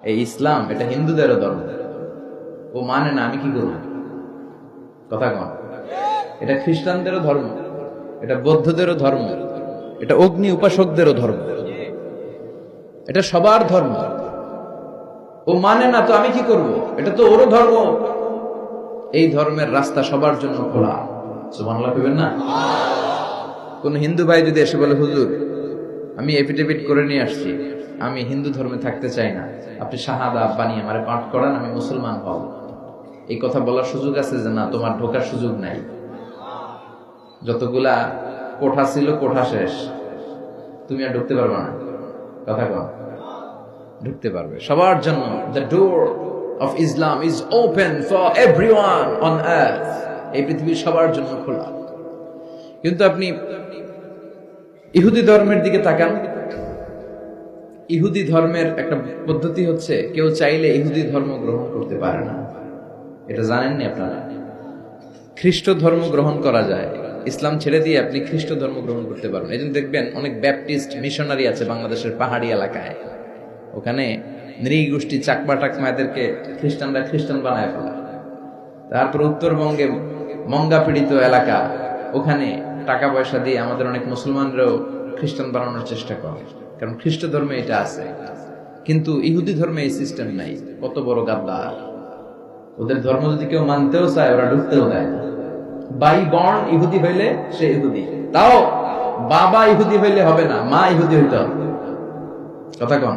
এই ইসলাম এটা হিন্দুদেরও ধর্ম। ও মানে না, আমি কি করব? কথা কন। এটা খ্রিস্টানদেরও ধর্ম, এটা বৌদ্ধদেরও ধর্ম, এটা অগ্নি উপাসকদেরও ধর্ম, এটা সবার ধর্ম। ও মানে না তো আমি কি করব? এটা তো ওরও ধর্ম। এই ধর্মের রাস্তা সবার জন্য খোলা। সুবহানাল্লাহ কইবেন না? কোন হিন্দু ভাই যদি এসে বলে, হুজুর আমি এফিডেভিট করে নিয়ে আসছি, আমি হিন্দু ধর্মে থাকতে চাই না, আপনি শাহাদা বানিয়ে আমারে পাঠ করান, আমি মুসলমান হব, এই কথা বলার সুযোগ আছে? যে না, তোমার ঢোকার সুযোগ নাই। যতগুলা কোঠা ছিল কোঠা শেষ, তুমি আর ঢুকতে পারবে না। কথা কম। ঢুকতে পারবে সবার জন্য। The door of Islam is open for everyone on earth. এই পৃথিবীর সবার জন্য খোলা। কিন্তু আপনি ইহুদি ধর্মের দিকে তাকান। ইহুদি ধর্মের একটা পদ্ধতি হচ্ছে, কেউ চাইলে ইহুদি ধর্ম গ্রহণ করতে পারে না। এটা জানেননি আপনারা? খ্রিস্ট ধর্ম গ্রহণ করা যায়, ইসলাম ছেড়ে দিয়ে আপনি খ্রিস্ট ধর্ম গ্রহণ করতে পারবেন। এই জন্য দেখবেন অনেক ব্যাপটিস্ট মিশনারি আছে বাংলাদেশের পাহাড়ি এলাকায়, ওখানে নৃগোষ্ঠী চাকমা টাকমা এদেরকে খ্রিস্টান বানায় ফেলা। তারপর উত্তরবঙ্গে মঙ্গা পীড়িত এলাকা, ওখানে টাকা পয়সা দিয়ে আমাদের অনেক মুসলমানরাও খ্রিস্টান বানানোর চেষ্টা করে, কারণ খ্রিস্ট ধর্মে এটা আছে। কিন্তু ইহুদি ধর্মে এই সিস্টেম নাই। কত বড় গাদ্দার! ওদের ধর্ম যদি কেউ মানতেও চায়, ওরা ঢুকতেও দেয় না। বাই বর্ন ইহুদি হইলে সে ইহুদি, তাও বাবা ইহুদি হইলে হবে না, মা ইহুদি হইতে হবে। কথা কন।